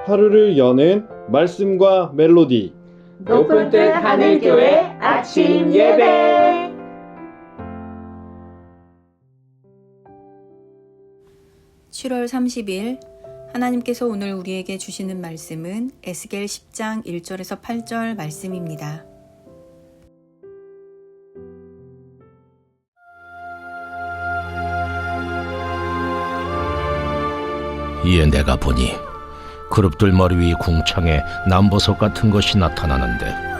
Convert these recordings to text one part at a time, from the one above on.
하루를 여는 말씀과 멜로디 높은 뜻 하늘교회 아침 예배. (7월 30일) 하나님께서 오늘 우리에게 주시는 말씀은 에스겔 10장 1절에서 8절 말씀입니다. 이에 내가 보니 그룹들 머리 위 궁창에 남보석 같은 것이 나타나는데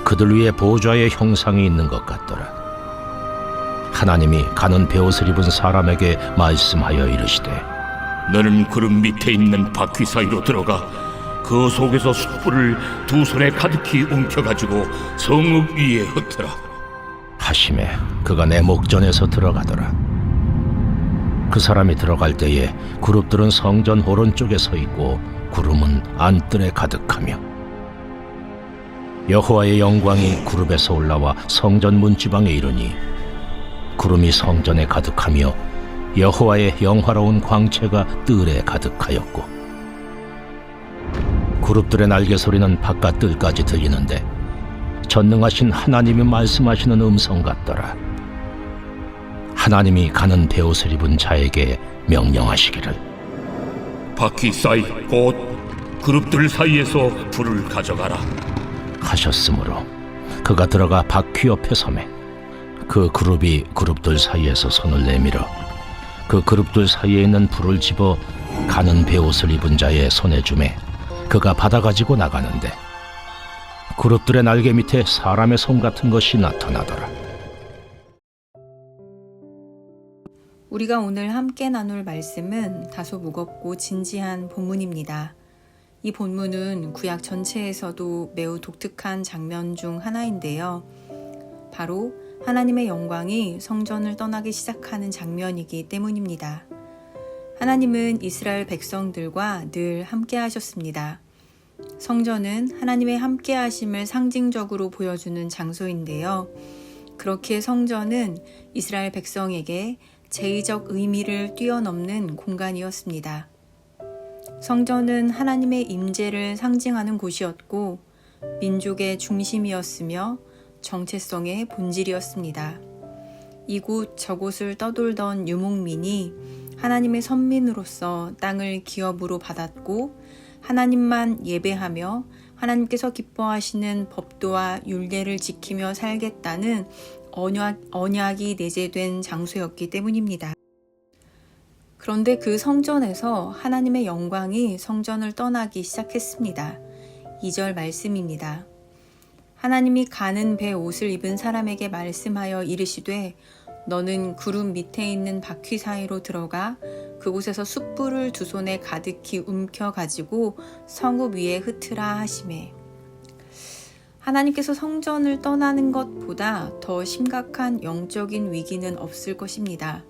그들 위에 보좌의 형상이 있는 것 같더라. 하나님이 가는 베옷을 입은 사람에게 말씀하여 이르시되 너는 구름 밑에 있는 바퀴 사이로 들어가 그 속에서 숯불을 두 손에 가득히 움켜가지고 성읍 위에 흩으라 하시매 그가 내 목전에서 들어가더라. 그 사람이 들어갈 때에 그룹들은 성전 오른쪽에 서 있고 구름은 안뜰에 가득하며 여호와의 영광이 그룹에서 올라와 성전 문지방에 이르니 구름이 성전에 가득하며 여호와의 영화로운 광채가 뜰에 가득하였고 그룹들의 날개 소리는 바깥 뜰까지 들리는데 전능하신 하나님이 말씀하시는 음성 같더라. 하나님이 가는 베옷을 입은 자에게 명령하시기를 바퀴 사이 곧 그룹들 사이에서 불을 가져가라 하셨으므로 그가 들어가 바퀴 옆에 서매 그 그룹이 그룹들 사이에서 손을 내밀어 그 그룹들 사이에 있는 불을 집어 가는 베옷을 입은 자의 손에 주매 그가 받아가지고 나가는데 그룹들의 날개 밑에 사람의 손 같은 것이 나타나더라. 우리가 오늘 함께 나눌 말씀은 다소 무겁고 진지한 본문입니다. 이 본문은 구약 전체에서도 매우 독특한 장면 중 하나인데요. 바로 하나님의 영광이 성전을 떠나기 시작하는 장면이기 때문입니다. 하나님은 이스라엘 백성들과 늘 함께 하셨습니다. 성전은 하나님의 함께 하심을 상징적으로 보여주는 장소인데요. 그렇기에 성전은 이스라엘 백성에게 제의적 의미를 뛰어넘는 공간이었습니다. 성전은 하나님의 임재를 상징하는 곳이었고 민족의 중심이었으며 정체성의 본질이었습니다. 이곳 저곳을 떠돌던 유목민이 하나님의 선민으로서 땅을 기업으로 받았고 하나님만 예배하며 하나님께서 기뻐하시는 법도와 율례를 지키며 살겠다는 언약이 내재된 장소였기 때문입니다. 그런데 그 성전에서 하나님의 영광이 성전을 떠나기 시작했습니다. 2절 말씀입니다. 하나님이 가는 배 옷을 입은 사람에게 말씀하여 이르시되 너는 구름 밑에 있는 바퀴 사이로 들어가 그곳에서 숯불을 두 손에 가득히 움켜 가지고 성읍 위에 흩으라 하시매. 하나님께서 성전을 떠나는 것보다 더 심각한 영적인 위기는 없을 것입니다.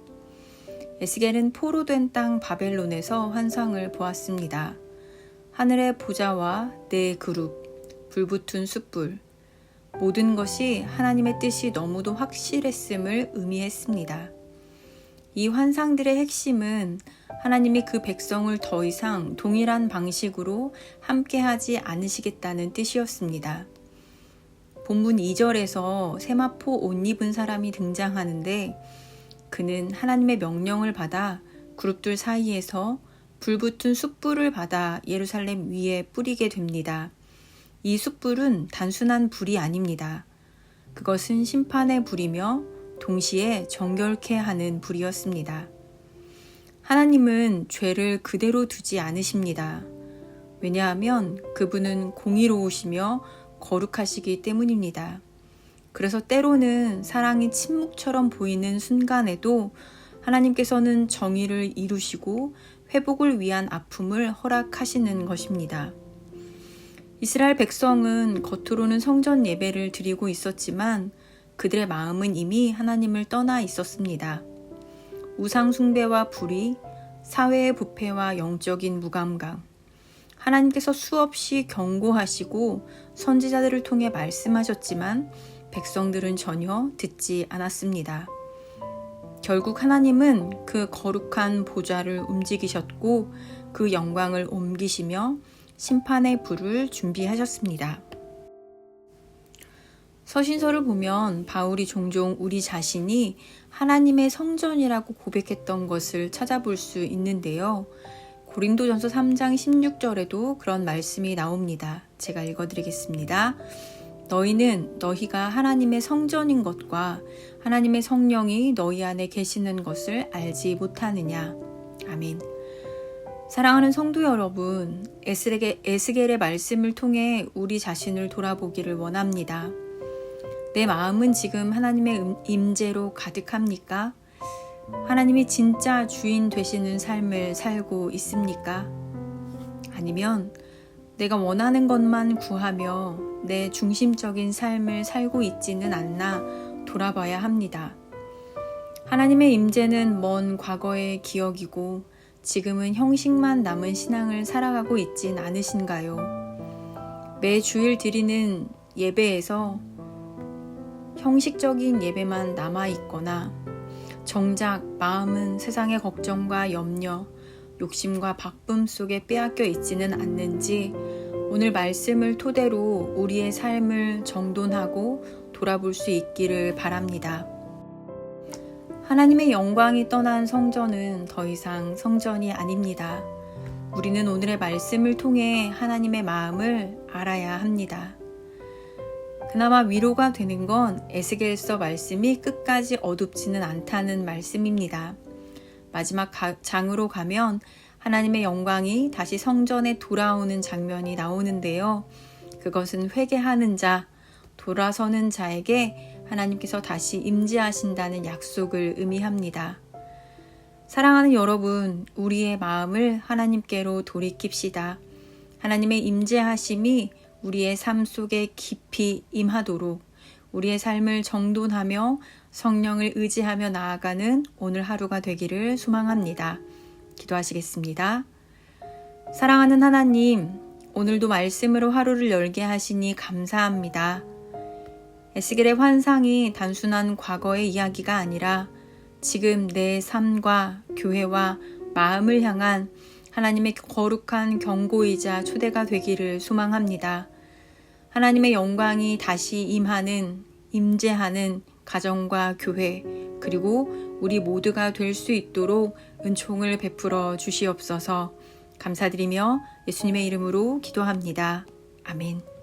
에스겔은 포로된 땅 바벨론에서 환상을 보았습니다. 하늘의 보좌와 네 그룹, 불붙은 숯불, 모든 것이 하나님의 뜻이 너무도 확실했음을 의미했습니다. 이 환상들의 핵심은 하나님이 그 백성을 더 이상 동일한 방식으로 함께하지 않으시겠다는 뜻이었습니다. 본문 2절에서 세마포 옷 입은 사람이 등장하는데 그는 하나님의 명령을 받아 그룹들 사이에서 불붙은 숯불을 받아 예루살렘 위에 뿌리게 됩니다. 이 숯불은 단순한 불이 아닙니다. 그것은 심판의 불이며 동시에 정결케 하는 불이었습니다. 하나님은 죄를 그대로 두지 않으십니다. 왜냐하면 그분은 공의로우시며 거룩하시기 때문입니다. 그래서 때로는 사랑이 침묵처럼 보이는 순간에도 하나님께서는 정의를 이루시고 회복을 위한 아픔을 허락하시는 것입니다. 이스라엘 백성은 겉으로는 성전 예배를 드리고 있었지만 그들의 마음은 이미 하나님을 떠나 있었습니다. 우상 숭배와 불의, 사회의 부패와 영적인 무감각, 하나님께서 수없이 경고하시고 선지자들을 통해 말씀하셨지만 백성들은 전혀 듣지 않았습니다. 결국 하나님은 그 거룩한 보좌를 움직이셨고 그 영광을 옮기시며 심판의 불을 준비하셨습니다. 서신서를 보면 바울이 종종 우리 자신이 하나님의 성전이라고 고백했던 것을 찾아볼 수 있는데요. 고린도전서 3장 16절에도 그런 말씀이 나옵니다. 제가 읽어드리겠습니다. 너희는 너희가 하나님의 성전인 것과 하나님의 성령이 너희 안에 계시는 것을 알지 못하느냐. 아멘. 사랑하는 성도 여러분, 에스겔의 말씀을 통해 우리 자신을 돌아보기를 원합니다. 내 마음은 지금 하나님의 임재로 가득합니까? 하나님이 진짜 주인 되시는 삶을 살고 있습니까? 아니면 내가 원하는 것만 구하며 내 중심적인 삶을 살고 있지는 않나 돌아봐야 합니다. 하나님의 임재는 먼 과거의 기억이고 지금은 형식만 남은 신앙을 살아가고 있진 않으신가요? 매 주일 드리는 예배에서 형식적인 예배만 남아있거나 정작 마음은 세상의 걱정과 염려, 욕심과 바쁨 속에 빼앗겨 있지는 않는지 오늘 말씀을 토대로 우리의 삶을 정돈하고 돌아볼 수 있기를 바랍니다. 하나님의 영광이 떠난 성전은 더 이상 성전이 아닙니다. 우리는 오늘의 말씀을 통해 하나님의 마음을 알아야 합니다. 그나마 위로가 되는 건 에스겔서 말씀이 끝까지 어둡지는 않다는 말씀입니다. 마지막 장으로 가면 하나님의 영광이 다시 성전에 돌아오는 장면이 나오는데요. 그것은 회개하는 자, 돌아서는 자에게 하나님께서 다시 임재하신다는 약속을 의미합니다. 사랑하는 여러분, 우리의 마음을 하나님께로 돌이킵시다. 하나님의 임재하심이 우리의 삶 속에 깊이 임하도록 우리의 삶을 정돈하며 성령을 의지하며 나아가는 오늘 하루가 되기를 소망합니다. 기도하시겠습니다. 사랑하는 하나님, 오늘도 말씀으로 하루를 열게 하시니 감사합니다. 에스겔의 환상이 단순한 과거의 이야기가 아니라 지금 내 삶과 교회와 마음을 향한 하나님의 거룩한 경고이자 초대가 되기를 소망합니다. 하나님의 영광이 다시 임재하는 가정과 교회, 그리고 우리 모두가 될 수 있도록 은총을 베풀어 주시옵소서. 감사드리며 예수님의 이름으로 기도합니다. 아멘.